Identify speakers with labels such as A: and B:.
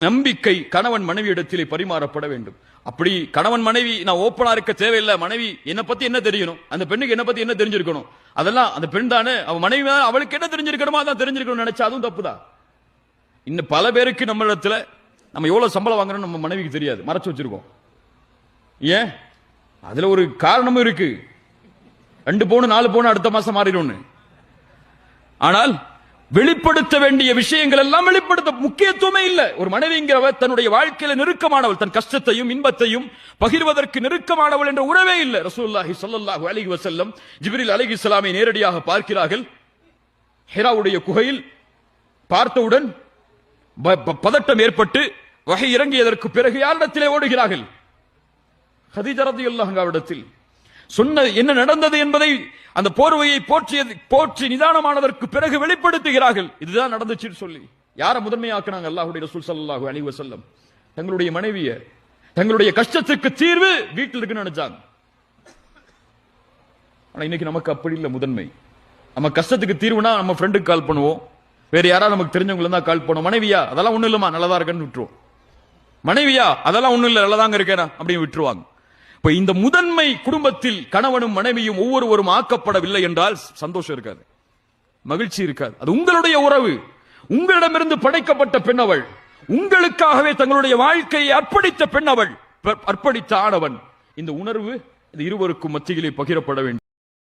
A: நம்பிக்கை கணவன் மனைவி இடத்திலே பரிமாறப்பட வேண்டும். அப்படி கணவன் மனைவி நான் ஓப்பனா இருக்க தேவையில்லை, மனைவி என்ன பத்தி என்ன தெரியணும், அந்த பெண்ணுக்கு என்ன பத்தி என்ன தெரிஞ்சிருக்கணும், அதெல்லாம் அந்த பெண் தானே, அவ மனைவி அவளுக்கு என்ன தெரிஞ்சிருக்கணுமோ அதான் தெரிஞ்சிருக்கணும் நினைச்சா அதுவும் தப்புதான். இன்னும் பல பேருக்கு நம்ம இடத்துல நம்ம எவ்வளவு சம்பளம் வாங்குறோம் நம்ம மனைவிக்கு தெரியாது, மறைச்சு வச்சிருக்கோம். ஏன்? அதுல ஒரு காரணமும் இருக்கு. 2 பவுன் 4 பவுன் அடுத்த மாசம் மாறிடும். ஆனால் வெளிப்படுத்த வேண்டிய விஷயங்கள் எல்லாம் வெளிப்படுத்த முக்கியத்துவமே இல்லை. ஒரு மனைவிங்கிறவர் தன்னுடைய வாழ்க்கையில நெருக்கமானவள், தன் கஷ்டத்தையும் இன்பத்தையும் பகிர்வதற்கு நெருக்கமானவள் என்ற உறவே இல்லை. ரசூலுல்லாஹி ஸல்லல்லாஹு அலைஹி வஸல்லம் ஜிப்ரீல் அலைஹிஸ்ஸலாமை நேரடியாக பார்க்கிறார்கள். ஹிராவுடைய குகையில் பார்த்தவுடன் பதட்டம் ஏற்பட்டு வஹி இறங்கியதற்கு பிறகு யாரிடத்திலே ஓடுகிறார்கள்? கதீஜா ரலியல்லாஹு அன்ஹாவிடத்தில். சொன்ன என்ன நடந்தது என்பதை அந்த போர்வையை போற்றி நிதானமானதற்கு பிறகு வெளிப்படுத்துகிறார்கள். இதுதான் நடந்துச்சுன்னு சொல்லி யாரை முதன்மையாக்குனாங்க? அல்லாஹ்வுடைய ரசூல் ஸல்லல்லாஹு அலைஹி வஸல்லம் தங்களுடைய மனைவியை, தங்களுடைய கஷ்டத்துக்கு தீர்வு வீட்டில் இருக்குன்னு நினைச்சாங்க. ஆனா இன்னைக்கு நமக்கு அப்படி இல்லை முதன்மை. நம்ம கஷ்டத்துக்கு தீர்வுனா நம்ம ஃப்ரெண்டுக்கு கால் பண்ணுவோம், வேற யாராவது நமக்கு தெரிஞ்சவங்க தான் கால் பண்ணுவோம். மனைவியா அதெல்லாம் ஒண்ணும் இல்லமா நல்லதா இருக்கேன்னு விட்டுருவோம். மனைவியா அதெல்லாம் ஒண்ணும் இல்லை நல்லதாங்க இருக்கேனா அப்படின்னு விட்டுருவாங்க. இப்ப இந்த முதன்மை குடும்பத்தில் கணவனும் மனைவியும் ஒவ்வொருவரும் ஆக்கப்படவில்லை என்றால் சந்தோஷம் இருக்காது, மகிழ்ச்சி இருக்காது. அது உங்களுடைய உறவு, உங்களிடமிருந்து படைக்கப்பட்ட பெண் அவள், உங்களுக்காகவே தங்களுடைய வாழ்க்கையை அர்ப்பணித்த பெண் அவள், அர்ப்பணித்த ஆணவன். இந்த உணர்வு இது இருவருக்கும் மத்தியிலே பகிரப்பட வேண்டும்.